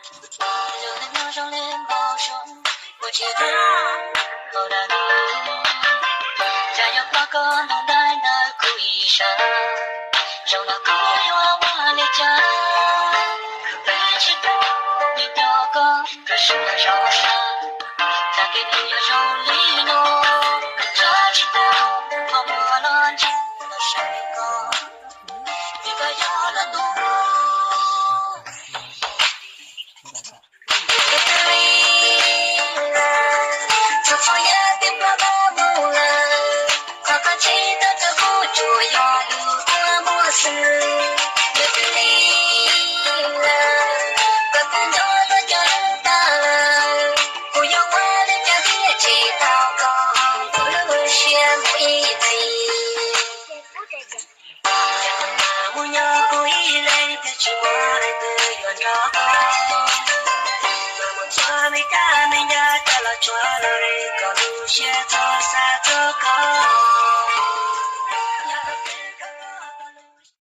留在秒上脸包上，我记得后来的加油把歌弄奶奶哭一声，让那歌又往我里讲，可悲祈祷你表哥这是那烧伤，再给你一首里诺，这祈祷泡沫了进了水沟，你该要了怒。Hãy subscribe cho kênh Ghiền Mì Gõ để không bỏ lỡ những video hấp dẫn